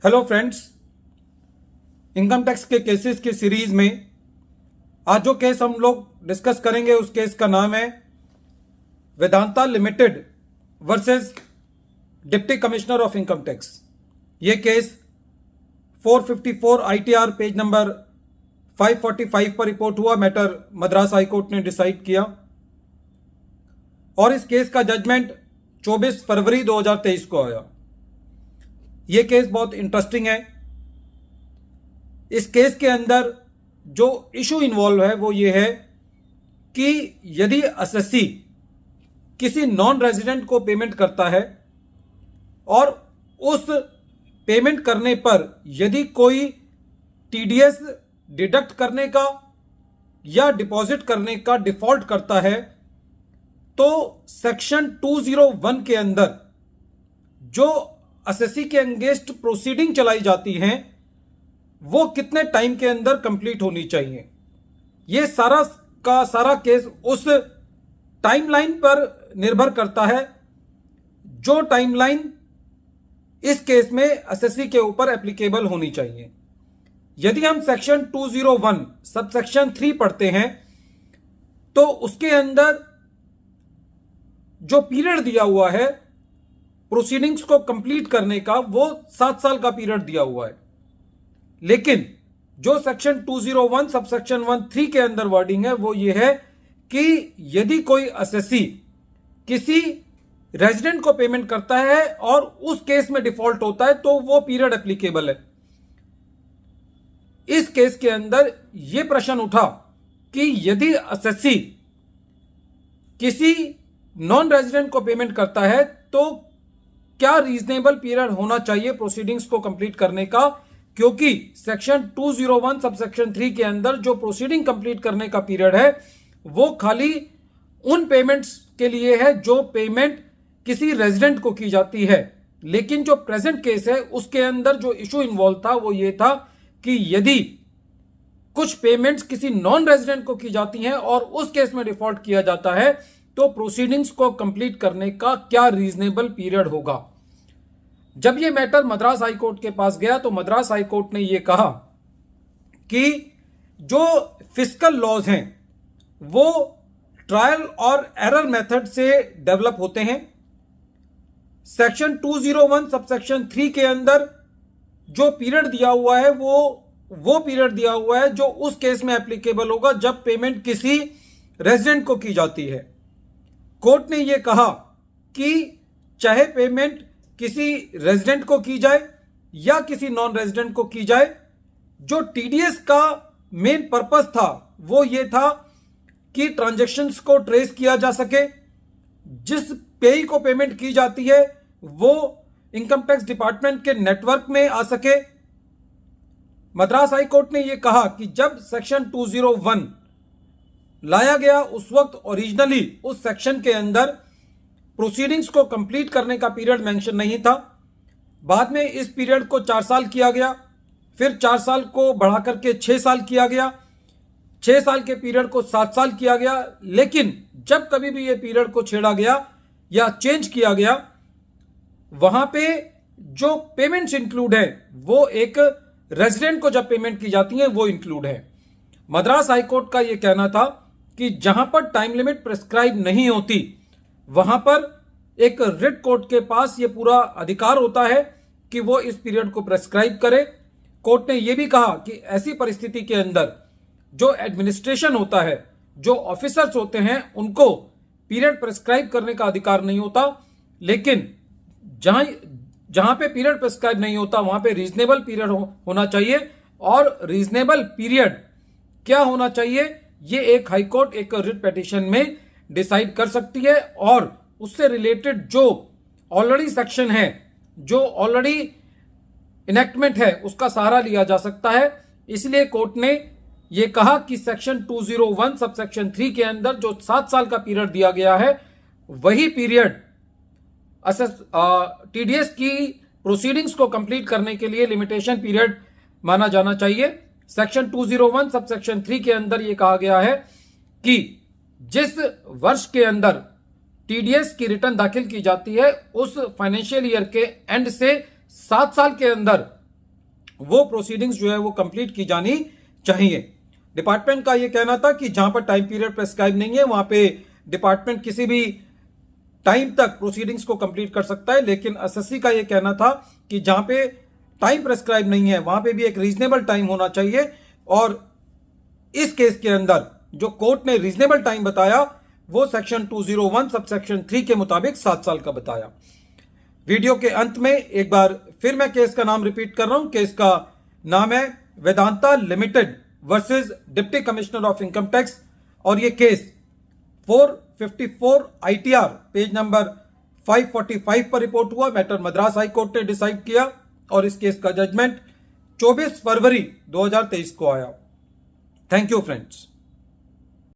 Hello friends, income tax के cases की series में आज जो केस हम लोग डिस्कस करेंगे उस केस का नाम है Vedanta limited versus deputy commissioner of income tax. ये केस 454 ITR पेज नंबर 545 पर रिपोर्ट हुआ। मैटर मद्रास हाई कोर्ट ने डिसाइड किया और इस केस का जजमेंट 24 फरवरी 2023 को आया। ये केस बहुत इंटरेस्टिंग है। इस केस के अंदर जो इशू इन्वॉल्व है वो ये है कि यदि एसएससी किसी नॉन रेजिडेंट को पेमेंट करता है और उस पेमेंट करने पर यदि कोई टीडीएस डिडक्ट करने का या डिपॉजिट करने का डिफॉल्ट करता है तो सेक्शन 201 के अंदर जो एसएससी के अगेंस्ट प्रोसीडिंग चलाई जाती हैं वो कितने टाइम के अंदर कंप्लीट होनी चाहिए। ये सारा का सारा केस उस टाइमलाइन पर निर्भर करता है जो टाइमलाइन इस केस में एसएससी के ऊपर एप्लीकेबल होनी चाहिए। यदि हम सेक्शन 201 सबसेक्शन 3 पढ़ते हैं तो उसके अंदर जो पीरियड दिया हुआ है प्रोसीडिंग्स को कंप्लीट करने का वो 7 साल का पीरियड दिया हुआ है, लेकिन जो सेक्शन 201 सबसेक्शन 1(3) के अंदर वर्डिंग है वो ये है कि यदि कोई एसएससी किसी रेजिडेंट को पेमेंट करता है और उस केस में डिफॉल्ट होता है तो वो पीरियड एप्लीकेबल है। इस केस के अंदर यह प्रश्न उठा कि यदि एसएससी किसी नॉन रेजिडेंट को पेमेंट करता है तो क्या रीजनेबल पीरियड होना चाहिए प्रोसीडिंग्स को कंप्लीट करने का, क्योंकि सेक्शन 201 सबसेक्शन 3 के अंदर जो प्रोसीडिंग कंप्लीट करने का पीरियड है वो खाली उन पेमेंट्स के लिए है जो पेमेंट किसी रेजिडेंट को की जाती है। लेकिन जो प्रेजेंट केस है उसके अंदर जो इशू इन्वॉल्व था वो ये था कि यदि कुछ पेमेंट्स किसी नॉन रेजिडेंट को की जाती हैं और उस केस में डिफॉल्ट किया जाता है तो प्रोसीडिंग्स को कंप्लीट करने का क्या रीजनेबल पीरियड होगा। जब यह मैटर मद्रास हाई कोर्ट के पास गया तो मद्रास हाई कोर्ट ने यह कहा कि जो फिस्कल लॉज हैं वो ट्रायल और एरर मेथड से डेवलप होते हैं। सेक्शन 201 सबसेक्शन 3 के अंदर जो पीरियड दिया हुआ है वो पीरियड दिया हुआ है जो उस केस में एप्लीकेबल होगा जब पेमेंट किसी रेजिडेंट को की जाती है। कोर्ट ने यह कहा कि चाहे पेमेंट किसी रेजिडेंट को की जाए या किसी नॉन रेजिडेंट को की जाए, जो टीडीएस का मेन पर्पस था वो ये था कि ट्रांजैक्शंस को ट्रेस किया जा सके, जिस पेई को पेमेंट की जाती है वो इनकम टैक्स डिपार्टमेंट के नेटवर्क में आ सके। मद्रास हाई कोर्ट ने यह कहा कि जब सेक्शन 201 लाया गया उस वक्त ओरिजिनली उस सेक्शन के अंदर प्रोसीडिंग्स को कंप्लीट करने का पीरियड मेंशन नहीं था। बाद में इस पीरियड को 4 साल किया गया, फिर 4 साल को बढ़ा करके 6 साल किया गया, 6 साल के पीरियड को 7 साल किया गया। लेकिन जब कभी भी ये पीरियड को छेड़ा गया या चेंज किया गया वहां पे जो पेमेंट्स इंक्लूड है वो एक रेजिडेंट को जब पेमेंट की जाती है वो इंक्लूड है। मद्रास हाई कोर्ट का यह कहना था कि जहां पर टाइम लिमिट प्रिस्क्राइब नहीं होती वहां पर एक रिट कोर्ट के पास यह पूरा अधिकार होता है कि वो इस पीरियड को प्रिस्क्राइब करे। कोर्ट ने यह भी कहा कि ऐसी परिस्थिति के अंदर जो एडमिनिस्ट्रेशन होता है, जो ऑफिसर्स होते हैं, उनको पीरियड प्रिस्क्राइब करने का अधिकार नहीं होता, लेकिन जहां पे पीरियड प्रिस्क्राइब नहीं होता वहां पे रीजनेबल पीरियड होना चाहिए। और रीजनेबल पीरियड क्या होना चाहिए ये एक हाई कोर्ट एक रिट पिटीशन में डिसाइड कर सकती है और उससे रिलेटेड जो ऑलरेडी सेक्शन है, जो ऑलरेडी इनेक्टमेंट है, उसका सहारा लिया जा सकता है। इसलिए कोर्ट ने यह कहा कि सेक्शन 201 सबसेक्शन 3 के अंदर जो 7 साल का पीरियड दिया गया है वही पीरियड टीडीएस की प्रोसीडिंग्स को कंप्लीट करने के लिए लिमिटेशन पीरियड माना जाना चाहिए। सेक्शन 201 सबसेक्शन 3 के अंदर यह कहा गया है कि जिस वर्ष के अंदर टीडीएस की रिटर्न दाखिल की जाती है उस फाइनेंशियल ईयर के एंड से 7 साल के अंदर वो प्रोसीडिंग्स जो है वो कंप्लीट की जानी चाहिए। डिपार्टमेंट का ये कहना था कि जहां पर टाइम पीरियड प्रेस्क्राइब नहीं है वहां पे डिपार्टमेंट किसी भी टाइम तक प्रोसीडिंग्स को कंप्लीट कर सकता है, लेकिन एसएससी का ये कहना था कि जहां पे टाइम प्रेस्क्राइब नहीं है वहां पे भी एक रीजनेबल टाइम होना चाहिए। और इस केस के अंदर जो कोर्ट ने रीजनेबल टाइम बताया वो सेक्शन 201 सब सेक्शन 3 के मुताबिक 7 साल का बताया। वीडियो के अंत में एक बार फिर मैं केस का नाम रिपीट कर रहा हूं। केस का नाम है Vedanta limited versus deputy commissioner of income tax और ये केस 454 ITR पेज नंबर 545 पर रिपोर्ट हुआ। मैटर मद्रास हाई कोर्ट ने डिसाइड किया और इस केस का जजमेंट 24 फरवरी 2023 को आया। Thank you friends.